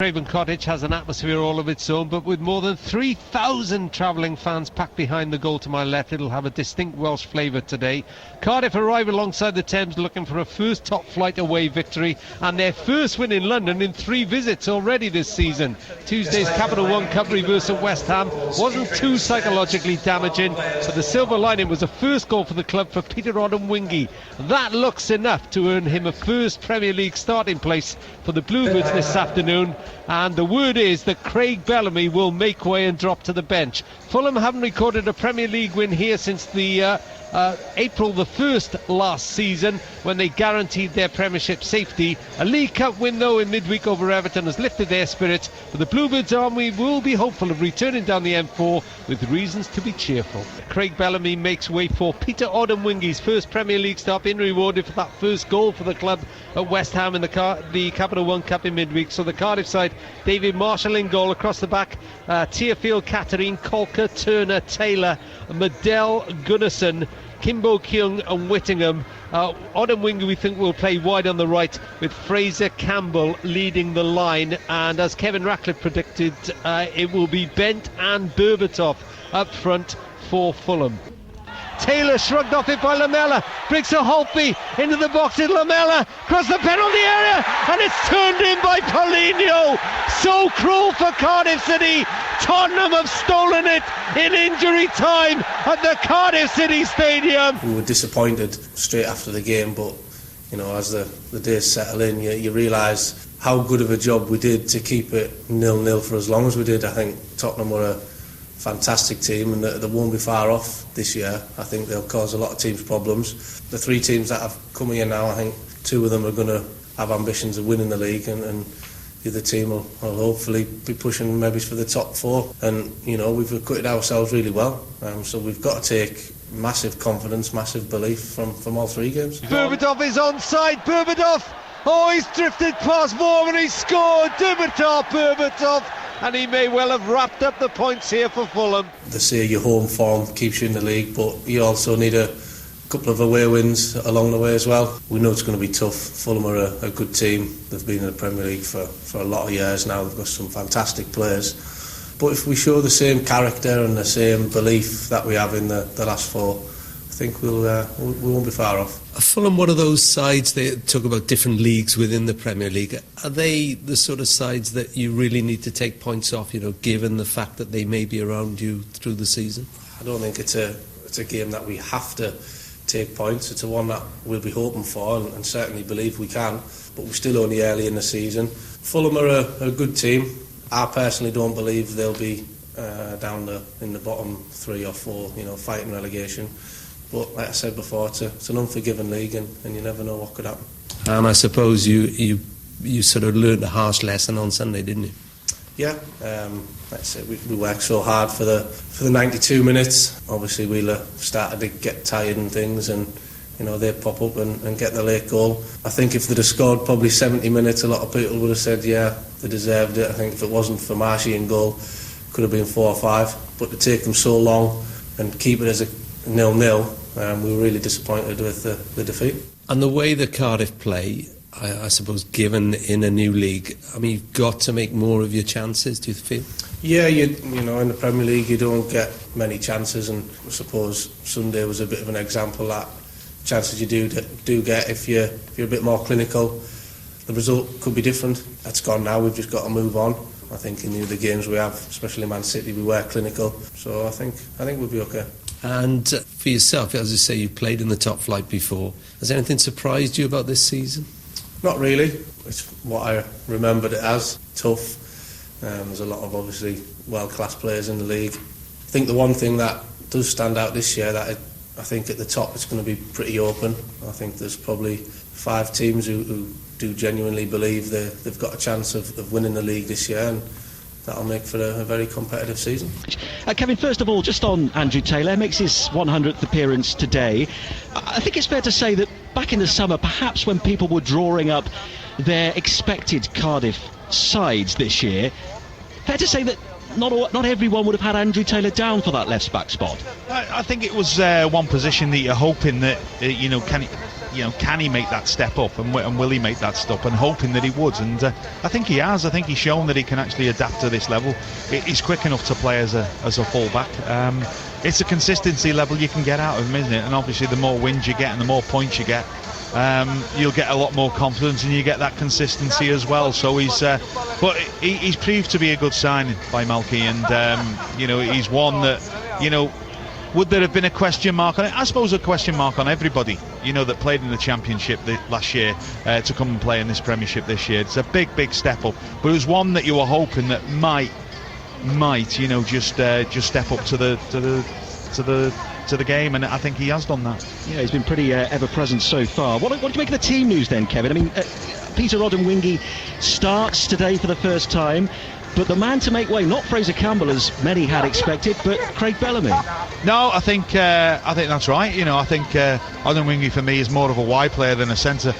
Craven Cottage has an atmosphere all of its own, but with more than 3,000 travelling fans packed behind the goal to my left, it'll have a distinct Welsh flavour today. Cardiff arrive alongside the Thames looking for a first top-flight away victory and their first win in London in 3 visits already this season. Tuesday's Capital One Cup reverse at West Ham wasn't too psychologically damaging, but the silver lining was a first goal for the club for Peter Odemwingie. That looks enough to earn him a first Premier League starting place for the Bluebirds this afternoon. And the word is that Craig Bellamy will make way and drop to the bench. Fulham haven't recorded a Premier League win here since the April the 1st last season, when they guaranteed their Premiership safety. A League Cup win though in midweek over Everton has lifted their spirits, but the Bluebirds army will be hopeful of returning down the M4 with reasons to be cheerful. Craig Bellamy makes way for Peter Odemwingie's first Premier League start, being rewarded for that first goal for the club at West Ham in the Capital One Cup in midweek. So the Cardiff side, David Marshall in goal. Across the back, Tearfield, Catherine, Colker, Turner, Taylor, Medell, Gunnarsson, Kimbo Kyung and Whittingham. Odemwingie we think will play wide on the right, with Fraser Campbell leading the line, and as Kevin Ratcliffe predicted, it will be Bent and Berbatov up front for Fulham. Taylor shrugged off it by Lamela, brings a Holtby into the box in Lamela, across the penalty area, and it's turned in by Paulinho. So cruel for Cardiff City. Tottenham have stolen it in injury time at the Cardiff City Stadium. We were disappointed straight after the game, but you know, as the days settle in, you realise how good of a job we did to keep it 0-0 for as long as we did. I think Tottenham were a fantastic team, and they won't be far off this year. I think they'll cause a lot of teams problems. The 3 teams that have come here now, I think 2 of them are going to have ambitions of winning the league, and the other team will hopefully be pushing maybe for the top 4. And you know, we've acquitted ourselves really well, so we've got to take massive confidence, massive belief from all 3 games. Berbatov is onside. Berbatov, oh, he's drifted past Vaughan and he's scored. Berbatov, and he may well have wrapped up the points here for Fulham. They say your home form keeps you in the league, but you also need a couple of away wins along the way as well. We know it's going to be tough. Fulham are a good team. They've been in the Premier League for a lot of years now. They've got some fantastic players. But if we show the same character and the same belief that we have in the last 4, I think we won't be far off. Are Fulham one of those sides, they talk about different leagues within the Premier League, are they the sort of sides that you really need to take points off, you know, given the fact that they may be around you through the season? I don't think it's a game that we have to take points. It's a one that we'll be hoping for and certainly believe we can, but we're still only early in the season. Fulham are a good team. I personally don't believe they'll be down in the bottom 3 or 4, you know, fighting relegation. But like I said before, it's an unforgiving league, and you never know what could happen. And I suppose you sort of learned a harsh lesson on Sunday, didn't you? Yeah, like I said, we worked so hard for the 92 minutes. Obviously, we'll started to get tired and things, and you know, they pop up and get the late goal. I think if they'd have scored probably 70 minutes, a lot of people would have said, yeah, they deserved it. I think if it wasn't for Marshy in goal, could have been 4 or 5. But to take them so long and keep it as a 0-0, we were really disappointed with the defeat. And the way that Cardiff play, I suppose, given in a new league, I mean, you've got to make more of your chances, do you feel? Yeah, you know, in the Premier League you don't get many chances, and I suppose Sunday was a bit of an example that chances you do get, if you're a bit more clinical, the result could be different. That's gone now, we've just got to move on. I think in the other games we have, especially Man City, we were clinical, so I think we'll be okay. And for yourself, as you say, you played in the top flight before. Has anything surprised you about this season? Not really. It's what I remembered it as, tough. There's a lot of obviously world-class players in the league. I think the one thing that does stand out this year, that I think at the top it's going to be pretty open. I think there's probably 5 teams who do genuinely believe they've got a chance of winning the league this year, and that'll make for a very competitive season. Kevin, first of all, just on Andrew Taylor, makes his 100th appearance today. I think it's fair to say that back in the summer, perhaps when people were drawing up their expected Cardiff sides this year, fair to say that not everyone would have had Andrew Taylor down for that left-back spot. I think it was one position that you're hoping that can he make that step up, and will he make that step, and hoping that he would, and I think he has. I think he's shown that he can actually adapt to this level. He's quick enough to play as a full-back. It's a consistency level you can get out of him, isn't it? And obviously the more wins you get and the more points you get, you'll get a lot more confidence, and you get that consistency as well. So he's proved to be a good signing by Malky, and he's one that, would there have been a question mark on it? I suppose a question mark on everybody, that played in the Championship last year to come and play in this Premiership this year. It's a big step up, but it was one that you were hoping that might just step up to the game, and I think he has done that. Yeah, he's been pretty ever present so far. What do you make of the team news then, Kevin? I mean, Peter Odemwingie starts today for the first time, but the man to make way, not Fraser Campbell as many had expected, but Craig Bellamy. No, I think that's right. I think Odemwingie for me is more of a wide player than a centre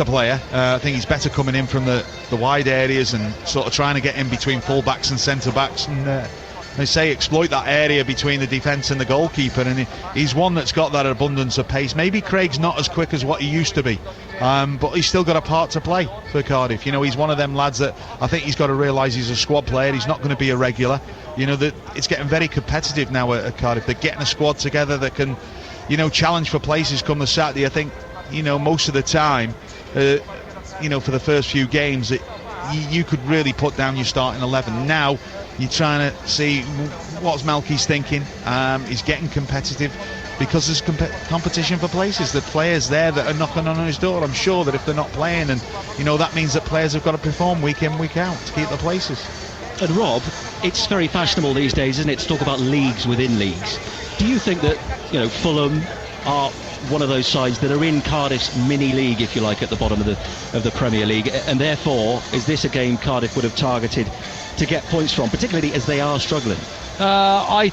player. I think he's better coming in from the wide areas and sort of trying to get in between full-backs and centre-backs, and they say exploit that area between the defence and the goalkeeper, and he's one that's got that abundance of pace. Maybe Craig's not as quick as what he used to be, but he's still got a part to play for Cardiff. He's one of them lads that I think he's got to realise he's a squad player. He's not going to be a regular. That it's getting very competitive now at Cardiff. They're getting a squad together that can challenge for places come the Saturday. I think most of the time for the first few games you could really put down your starting 11. Now you're trying to see what's Malky's thinking. He's getting competitive because there's competition for places. The players there that are knocking on his door. I'm sure that if they're not playing, and that means that players have got to perform week in, week out to keep their places. And Rob, it's very fashionable these days, isn't it, to talk about leagues within leagues. Do you think that Fulham are one of those sides that are in Cardiff's mini league, if you like, at the bottom of the Premier League, and therefore is this a game Cardiff would have targeted to get points from, particularly as they are struggling? I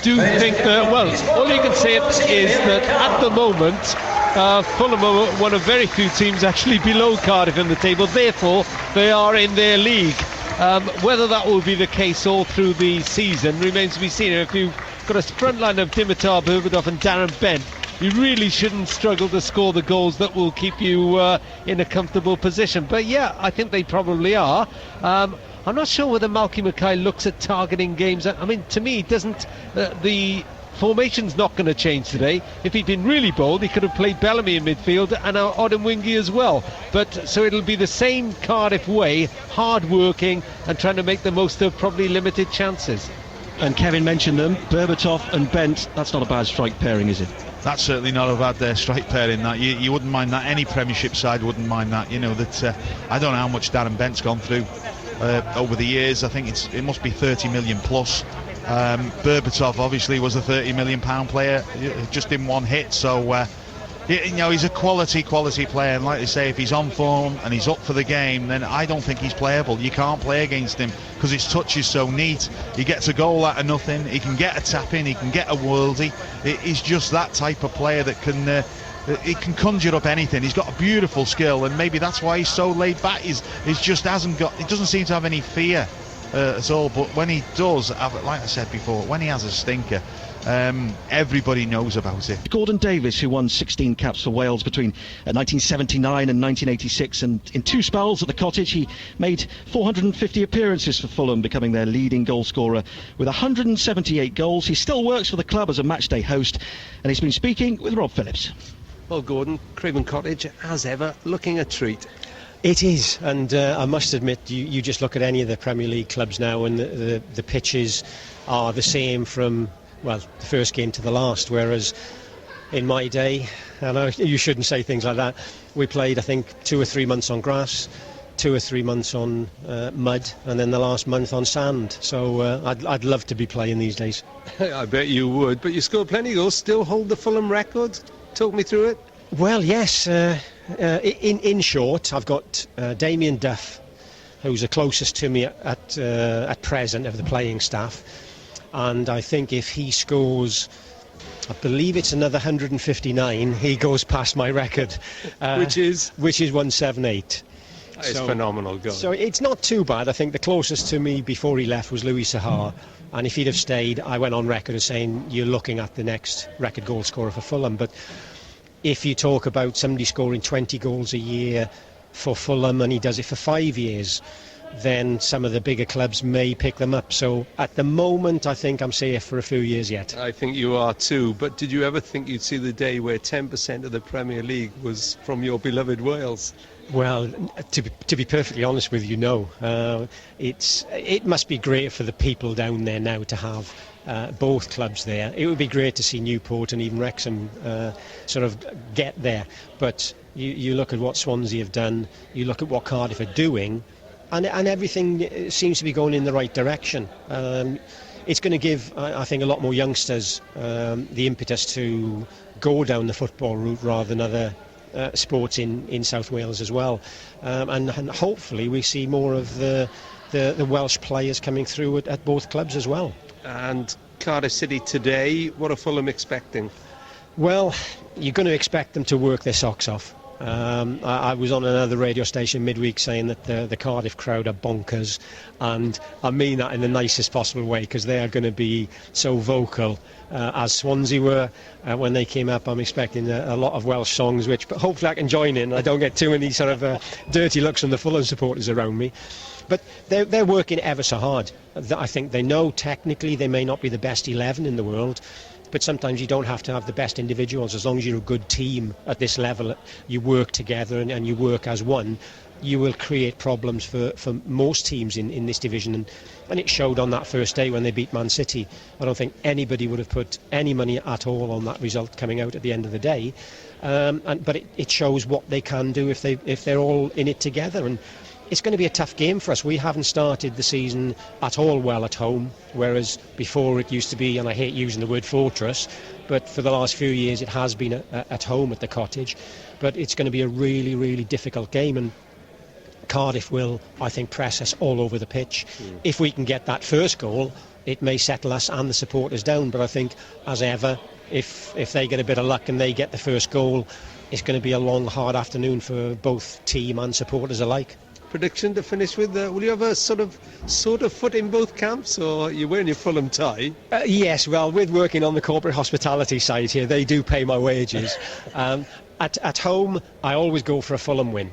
do think that, well, all you can say is that at the moment Fulham are one of very few teams actually below Cardiff in the table, therefore they are in their league. Whether that will be the case all through the season remains to be seen. If you've got a front line of Dimitar Berbatov and Darren Bent, you really shouldn't struggle to score the goals that will keep you in a comfortable position. But yeah, I think they probably are. I'm not sure whether Malky Mackay looks at targeting games. I mean, to me, the formation's not going to change today. If he'd been really bold, he could have played Bellamy in midfield and Odemwingie as well. But so it'll be the same Cardiff way, hard-working and trying to make the most of probably limited chances. And Kevin mentioned them, Berbatov and Bent. That's not a bad strike pairing, is it? That's certainly not a bad strike pairing. That you wouldn't mind that. Any Premiership side wouldn't mind that. I don't know how much Darren Bent's gone through over the years. I think it must be 30 million plus. Berbatov obviously was a £30 million player just in one hit, so he's a quality player, and like they say, if he's on form and he's up for the game, then I don't think he's playable. You can't play against him because his touch is so neat. He gets a goal out of nothing, he can get a tap in, he can get a worldie. He's just that type of player that he can conjure up anything. He's got a beautiful skill, and maybe that's why he's so laid back. He doesn't seem to have any fear at all, but when he does, like I said before, when he has a stinker, everybody knows about it. Gordon Davis, who won 16 caps for Wales between 1979 and 1986, and in two spells at the Cottage he made 450 appearances for Fulham, becoming their leading goal scorer with 178 goals. He still works for the club as a matchday host, and he's been speaking with Rob Phillips. Well, Gordon, Craven Cottage, as ever, looking a treat. It is, and I must admit, you just look at any of the Premier League clubs now, and the pitches are the same from, well, the first game to the last, whereas in my day, and you shouldn't say things like that, we played, I think, 2 or 3 months on grass, 2 or 3 months on mud, and then the last month on sand. So I'd love to be playing these days. I bet you would, but you scored plenty of goals, still hold the Fulham record. Talk me through it. Well, yes. In short, I've got Damien Duff, who's the closest to me at present of the playing staff, and I think if he scores, I believe it's another 159, he goes past my record, which is 178. It's phenomenal goal. So it's not too bad. I think the closest to me before he left was Louis Sahar, and if he'd have stayed, I went on record as saying you're looking at the next record goal scorer for Fulham. But if you talk about somebody scoring 20 goals a year for Fulham and he does it for 5 years, then some of the bigger clubs may pick them up. So at the moment, I think I'm safe for a few years yet. I think you are too, but did you ever think you'd see the day where 10% of the Premier League was from your beloved Wales? Well, to be perfectly honest with you, no. It must be great for the people down there now to have both clubs there. It would be great to see Newport and even Wrexham sort of get there. But you look at what Swansea have done, you look at what Cardiff are doing, and everything seems to be going in the right direction. It's going to give, I think, a lot more youngsters the impetus to go down the football route rather than other sports in South Wales as well. And hopefully we see more of the Welsh players coming through at both clubs as well. And Cardiff City today, what are Fulham expecting? Well, you're going to expect them to work their socks off. I was on another radio station midweek saying that the Cardiff crowd are bonkers, and I mean that in the nicest possible way, because they are going to be so vocal as Swansea were when they came up. I'm expecting a lot of Welsh songs, but hopefully I can join in. I don't get too many sort of dirty looks from the Fulham supporters around me. But they're working ever so hard. I think they know technically they may not be the best 11 in the world, but sometimes you don't have to have the best individuals. As long as you're a good team at this level, you work together and you work as one, you will create problems for most teams in this division. And it showed on that first day when they beat Man City. I don't think anybody would have put any money at all on that result coming out at the end of the day. But it shows what they can do if they're all in it together. And it's going to be a tough game for us. We haven't started the season at all well at home, whereas before it used to be, and I hate using the word fortress, but for the last few years it has been at home at the Cottage. But it's going to be a really, really difficult game, and Cardiff will, I think, press us all over the pitch. If we can get that first goal, it may settle us and the supporters down. But I think, as ever, if they get a bit of luck and they get the first goal, it's going to be a long, hard afternoon for both team and supporters alike. Prediction to finish with, will you have a sort of foot in both camps, or you're wearing your Fulham tie? Yes, well, with working on the corporate hospitality side here, they do pay my wages. At home, I always go for a Fulham win.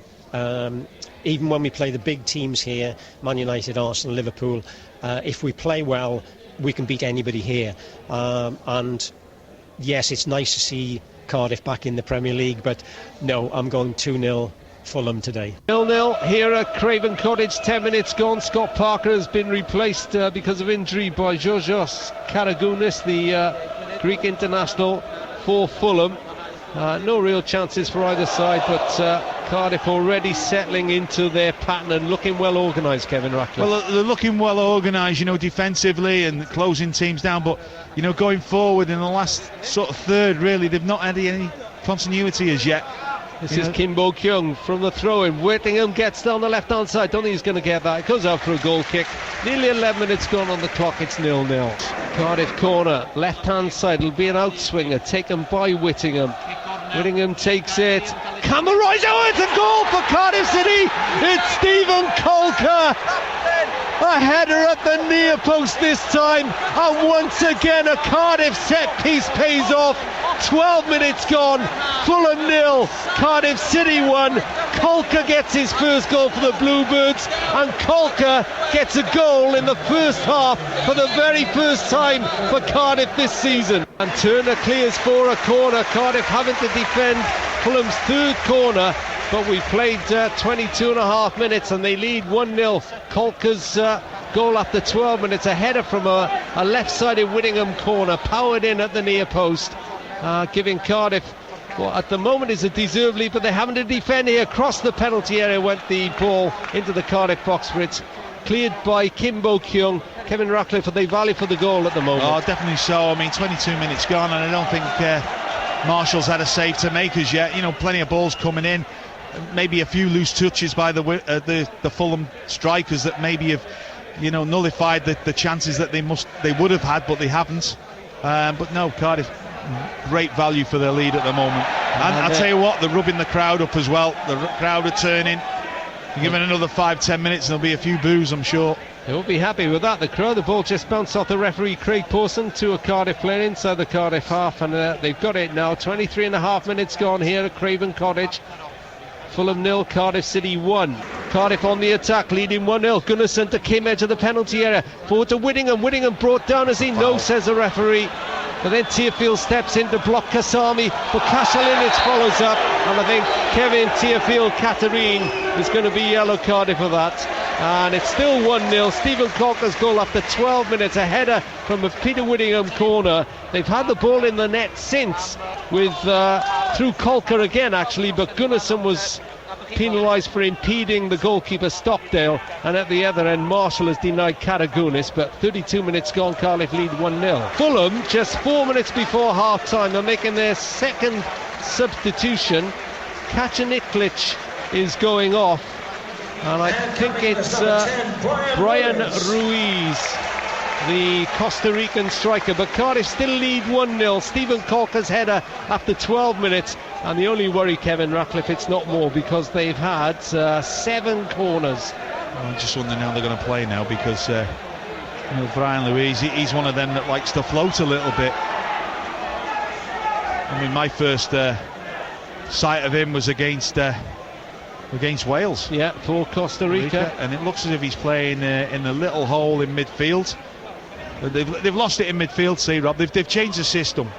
Even when we play the big teams here, Man United, Arsenal, Liverpool, if we play well, we can beat anybody here. And yes, it's nice to see Cardiff back in the Premier League, but no, I'm going 2-0 Fulham today. 0-0 here at Craven Cottage, 10 minutes gone. Scott Parker has been replaced because of injury by Georgios Karagounis, the Greek international for Fulham. No real chances for either side, but Cardiff already settling into their pattern and looking well organised, Kevin Ratcliffe. Well, they're looking well organised, defensively and closing teams down, but, going forward in the last sort of third, really, they've not had any continuity as yet. This is Kimbo Kyung from the throw-in. Whittingham gets down the left-hand side. Don't think he's going to get that. It goes out for a goal kick. Nearly 11 minutes gone on the clock. It's 0-0. Cardiff corner, left-hand side. It'll be an outswinger taken by Whittingham. Whittingham takes it. Cameron, it's a goal for Cardiff City. It's Stephen Colker. A header at the near post this time. And once again, a Cardiff set piece pays off. 12 minutes gone. Fulham 0, Cardiff City 1. Colker gets his first goal for the Bluebirds, and Colker gets a goal in the first half for the very first time for Cardiff this season. And Turner clears for a corner. Cardiff having to defend Fulham's third corner, but we played 22 and a half minutes and they lead 1-0. Colker's goal after 12 minutes, a header from a left-sided Whittingham corner, powered in at the near post, giving Cardiff what at the moment is a deserved lead, but they're having to defend here. Across the penalty area went the ball into the Cardiff box, but it's cleared by Kimbo Kyung. Kevin Ratcliffe, are they value for the goal at the moment? Oh, definitely so. 22 minutes gone, and I don't think Marshall's had a save to make as yet. Plenty of balls coming in, maybe a few loose touches by the Fulham strikers that maybe have nullified the chances that they would have had, but they haven't. But no, Cardiff, great value for their lead at the moment. And I'll tell you what, they're rubbing the crowd up as well. The crowd are turning. You give it another 5-10 minutes and there'll be a few boos, I'm sure. They won't be happy with that, the crowd. The ball just bounced off the referee, Craig Pawson, to a Cardiff player inside the Cardiff half, and they've got it now. 23.5 minutes gone here at Craven Cottage. Fulham 0, Cardiff City 1. Cardiff on the attack, leading 1-0. Gunnarsson to Kim, edge of the penalty area. Forward to Whittingham. Whittingham brought down as he no, says the referee. But then Tearfield steps in to block Kasami. But Kashalinic follows up. And I think Kevin Tearfield-Katarine is going to be yellow carded for that. And it's still 1-0. Stephen Corker's goal after 12 minutes. A header from a Peter Whittingham corner. They've had the ball in the net since, with through Colker again actually, but Gunnarsson was penalised for impeding the goalkeeper Stockdale, and at the other end Marshall has denied Karagunis. But 32 minutes gone, Cardiff lead 1-0. Fulham, just 4 minutes before half time, they're making their second substitution. Kacaniklic is going off, and I think it's Brian Ruiz, the Costa Rican striker. But Cardiff still lead 1-0. Stephen Corker's header after 12 minutes. And the only worry, Kevin Ratcliffe, it's not more, because they've had 7 corners. I'm just wondering how they're going to play now, because Brian Louise, he's one of them that likes to float a little bit. I mean, my first sight of him was against Wales. Yeah, for Costa Rica. And it looks as if he's playing in a little hole in midfield. They've lost it in midfield, see, Rob. They've changed the system.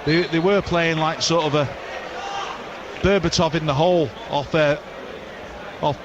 They were playing like sort of a Berbatov in the hole off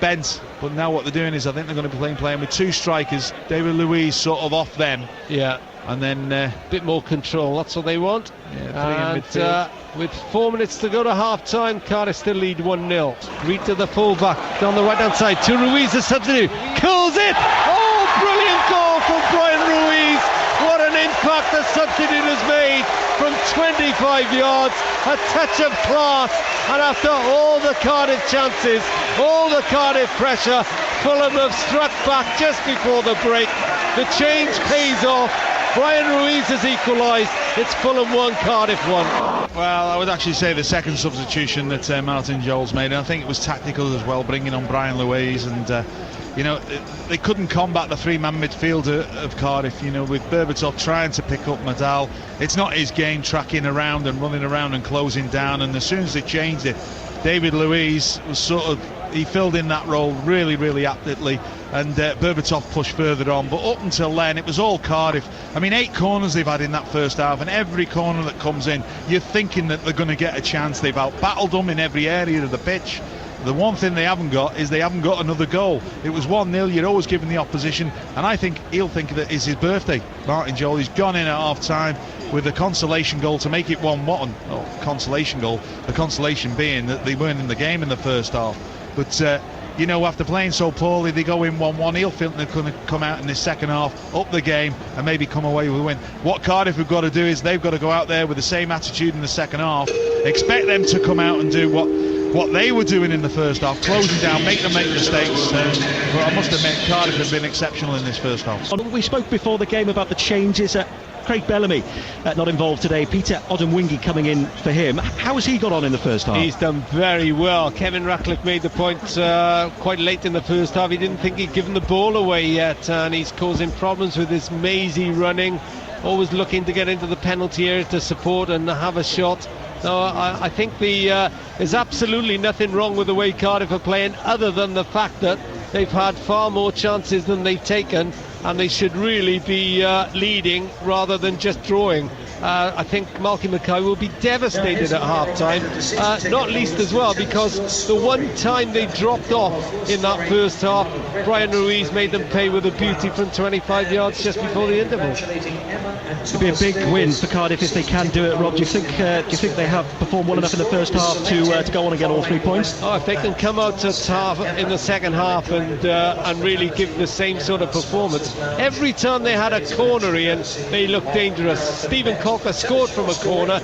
Bent, but now what they're doing is I think they're going to be playing with 2 strikers. David Luiz sort of off them. Yeah. And then a bit more control, that's what they want. Yeah, and with 4 minutes to go to half time, Cardiff still lead 1-0. Reed to the full-back down the right hand side to Ruiz, the substitute, kills it. Oh, brilliant goal from Brian Ruiz. What an impact the substitute has made from 25 yards. A touch of class, and after all the Cardiff chances, all the Cardiff pressure, Fulham have struck back just before the break. The change pays off. Brian Ruiz has equalised. It's Fulham 1, Cardiff 1. Well, I would actually say the second substitution that Martin Jones made, and I think it was tactical as well, bringing on Brian Louise, and they couldn't combat the 3-man midfield of Cardiff, with Berbatov trying to pick up Madal. It's not his game, tracking around and running around and closing down, and as soon as they changed it, David Luiz was he filled in that role really, really aptly, and Berbatov pushed further on. But up until then, it was all Cardiff. I mean, 8 corners they've had in that first half, and every corner that comes in, you're thinking that they're going to get a chance. They've out-battled them in every area of the pitch. The one thing they haven't got is they haven't got another goal. It was 1-0, you're always giving the opposition, and I think he'll think that it's his birthday. Martin Joel, he's gone in at half-time with a consolation goal to make it 1-1. Oh, consolation goal. The consolation being that they weren't in the game in the first half. But, after playing so poorly, they go in 1-1. He'll think they're going to come out in this second half, up the game, and maybe come away with a win. What Cardiff have got to do is they've got to go out there with the same attitude in the second half. Expect them to come out and do what they were doing in the first half, closing down, make mistakes. But I must admit, Cardiff have been exceptional in this first half. We spoke before the game about the changes. Craig Bellamy not involved today. Peter Odemwingie coming in for him. How has he got on in the first half? He's done very well. Kevin Ratcliffe made the point quite late in the first half. He didn't think he'd given the ball away yet, and he's causing problems with his mazy running, always looking to get into the penalty area to support and have a shot. No, I think there's absolutely nothing wrong with the way Cardiff are playing, other than the fact that they've had far more chances than they've taken, and they should really be leading rather than just drawing. I think Malky Mackay will be devastated at half-time, not least as well because the one time they dropped off in that first half, Brian Ruiz made them pay with a beauty from 25 yards just before the interval. It'll be a big win for Cardiff if they can do it, Rob. Do you think they have performed well enough in the first half to go on and get all 3 points? Oh, if they can come out to half in the second half and really give the same sort of performance. Every time they had a corner, Ian, they looked dangerous. Stephen Colker scored from a corner.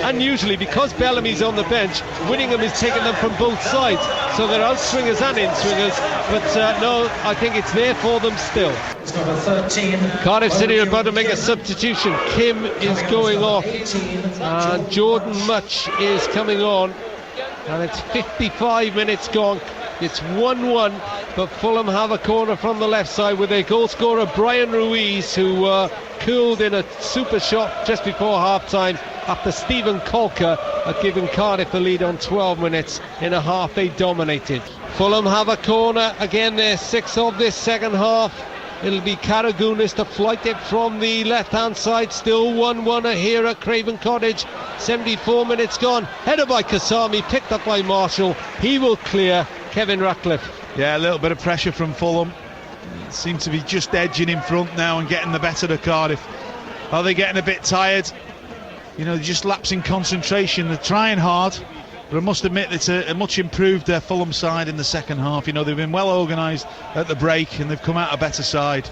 Unusually, because Bellamy's on the bench, Whittingham is taking them from both sides, so they're out swingers and in swingers. But no, I think it's there for them still. It's number 13. Cardiff City are about to make a substitution. Kim is going off and Jordan Much is coming on, and it's 55 minutes gone. It's 1-1, but Fulham have a corner from the left side with their goal scorer Brian Ruiz, who cooled in a super shot just before half-time after Stephen Colker had given Cardiff the lead on 12 minutes. In a half they dominated. Fulham have a corner, again their sixth of this second half. It'll be Karagounis to flight it from the left-hand side. Still 1-1 here at Craven Cottage. 74 minutes gone. Headed by Kasami, picked up by Marshall. He will clear Kevin Ratcliffe. Yeah, a little bit of pressure from Fulham. Seem to be just edging in front now and getting the better of Cardiff. Are they getting a bit tired? You know, they're just lapsing concentration. They're trying hard, but I must admit it's a much improved Fulham side in the second half. You know, they've been well organised at the break and they've come out a better side.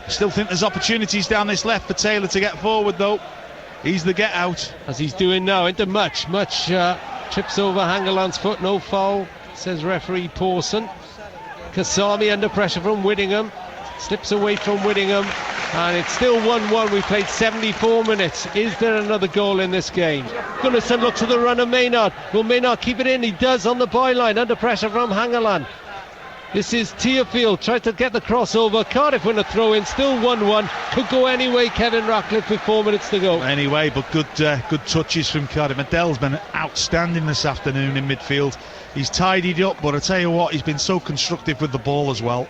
Still think there's opportunities down this left for Taylor to get forward though. He's the get out. As he's doing now into Much trips over Hangeland's foot, no foul, says referee Pawson. Kasami under pressure from Whittingham, slips away from Whittingham, and it's still 1-1. We played 74 minutes. Is there another goal in this game? Gunnarsson looks at the run of Maynard. Will Maynard keep it in? He does on the byline, under pressure from Hangeland. This is Tearfield, tried to get the crossover. Cardiff win a throw-in, still 1-1. Could go anyway, Kevin Ratcliffe, with 4 minutes to go. Anyway, but good touches from Cardiff. Adell's been outstanding this afternoon in midfield. He's tidied up, but I tell you what, he's been so constructive with the ball as well.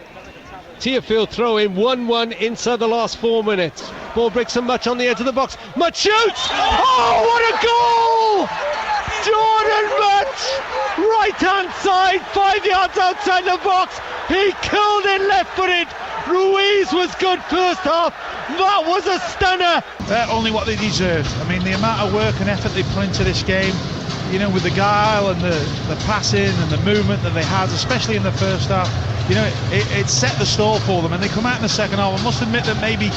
Tearfield throw in 1-1 inside the last 4 minutes. Ball breaks from Much on the edge of the box. Much shoots! Oh, what a goal! Jordan Much! Right hand side, 5 yards outside the box. He killed it left footed. Ruiz was good first half. That was a stunner. Only what they deserved. I mean, the amount of work and effort they put into this game, you know, with the guile and the passing and the movement that they had, especially in the first half, you know, it set the stall for them, and they come out in the second half. I must admit that maybe,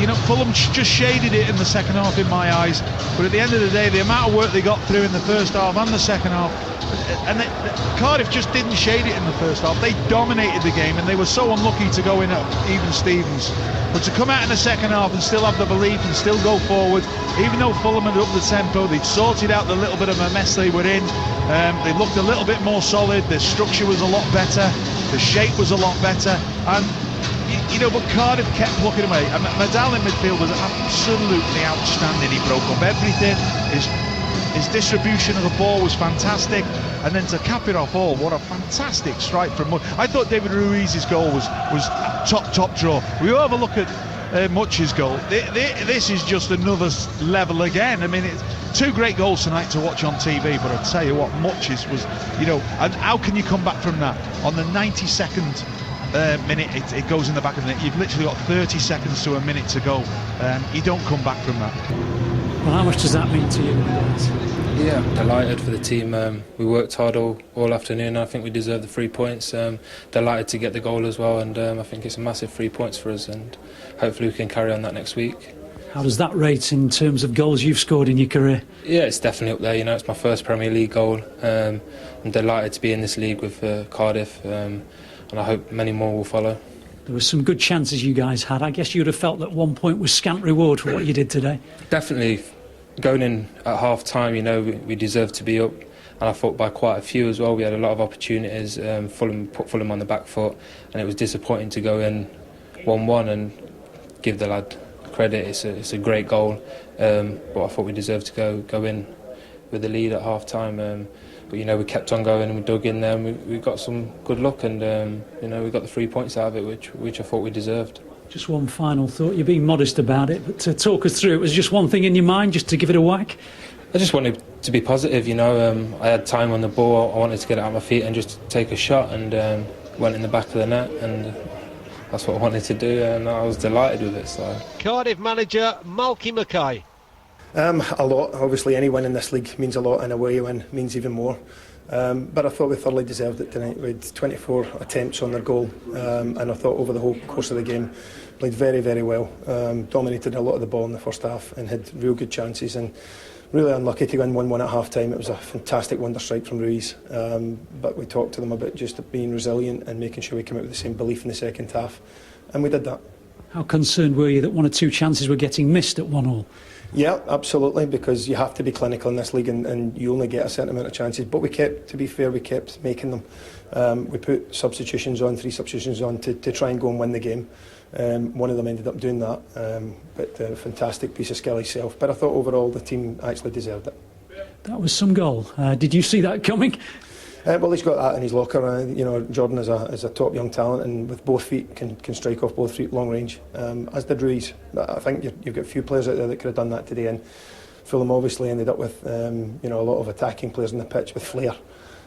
you know, Fulham just shaded it in the second half in my eyes, but at the end of the day, the amount of work they got through in the first half and the second half, and Cardiff just didn't shade it in the first half. They dominated the game, and they were so unlucky to go in at even Stevens. But to come out in the second half and still have the belief and still go forward, even though Fulham had upped the tempo, they'd sorted out the little bit of a mess they were in. They looked a little bit more solid. Their structure was a lot better. The shape was a lot better. And you know, but Cardiff kept plucking away. And Adell in midfield was absolutely outstanding. He broke up everything. His distribution of the ball was fantastic, and then to cap it off all, what a fantastic strike from Much. I thought David Ruiz's goal was top draw. We overlook at Much's goal. This is just another level again. I mean, it's two great goals tonight to watch on TV, but I'll tell you what, Much's was, you know, and how can you come back from that? On the 92nd minute, it goes in the back of the net. You've literally got 30 seconds to a minute to go. You don't come back from that. Well, how much does that mean to you guys? Yeah, I'm delighted for the team. We worked hard all afternoon. I think we deserve the 3 points. Delighted to get the goal as well, and I think it's a massive 3 points for us, and hopefully we can carry on that next week. How does that rate in terms of goals you've scored in your career? Yeah, it's definitely up there. You know, it's my first Premier League goal. I'm delighted to be in this league with Cardiff, and I hope many more will follow. There were some good chances you guys had. I guess you'd have felt that 1 point was scant reward for what you did today. Definitely. Going in at half time, you know, we deserved to be up, and I thought by quite a few as well. We had a lot of opportunities. Fulham put Fulham on the back foot, and it was disappointing to go in 1-1 and give the lad credit. It's a great goal, but I thought we deserved to go in with the lead at half time. But you know, we kept on going and we dug in there, and we got some good luck, and you know, we got the 3 points out of it, which I thought we deserved. Just one final thought. You're being modest about it, but to talk us through it, was just one thing in your mind, just to give it a whack? I just wanted to be positive, you know. I had time on the ball. I wanted to get it out of my feet and just take a shot, and went in the back of the net, and that's what I wanted to do, and I was delighted with it. So. Cardiff manager Malky Mackay. A lot. Obviously, any win in this league means a lot, and a away win means even more. But I thought we thoroughly deserved it tonight. We had 24 attempts on their goal, and I thought over the whole course of the game played very, very well. Dominated a lot of the ball in the first half and had real good chances, and really unlucky to go in 1-1 at half time. It was a fantastic wonder strike from Ruiz, but we talked to them about just being resilient and making sure we came out with the same belief in the second half, and we did that. How concerned were you that 1 or 2 chances were getting missed at 1-1? Yeah, absolutely, because you have to be clinical in this league, and you only get a certain amount of chances. But to be fair, we kept making them. We put 3 substitutions on to try and go and win the game. One of them ended up doing that, but a fantastic piece of skill himself. But I thought overall the team actually deserved it. That was some goal. Did you see that coming? Well, he's got that in his locker. Jordan is a top young talent, and with both feet can strike off both feet long range. As did Ruiz. I think you've got a few players out there that could have done that today, and Fulham obviously ended up with a lot of attacking players on the pitch with flair,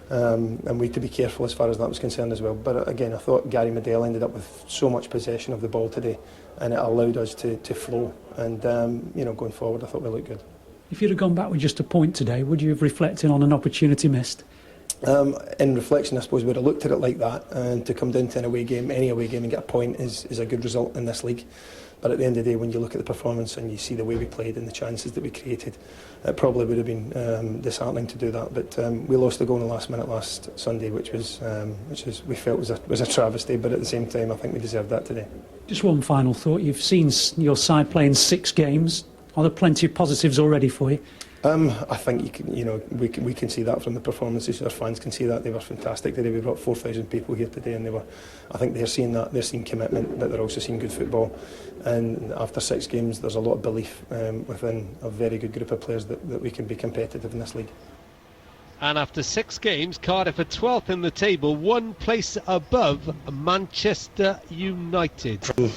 and we had to be careful as far as that was concerned as well. But again, I thought Gary Medell ended up with so much possession of the ball today, and it allowed us to flow. And going forward, I thought we looked good. If you'd have gone back with just a point today, would you have reflected on an opportunity missed? In reflection, I suppose we'd have looked at it like that, and to come down to any away game and get a point is a good result in this league. But at the end of the day, when you look at the performance and you see the way we played and the chances that we created, it probably would have been disheartening to do that. But we lost the goal in the last minute last Sunday, which we felt was a travesty. But at the same time, I think we deserved that today. Just one final thought. You've seen your side play in 6 games. Are there plenty of positives already for you? I think we can see that from the performances. Our fans can see that they were fantastic today. We brought 4,000 people here today, and I think they're seeing that. They're seeing commitment, but they're also seeing good football. And after 6 games, there's a lot of belief within a very good group of players that we can be competitive in this league. And after 6 games, Cardiff are 12th in the table, 1 place above Manchester United. From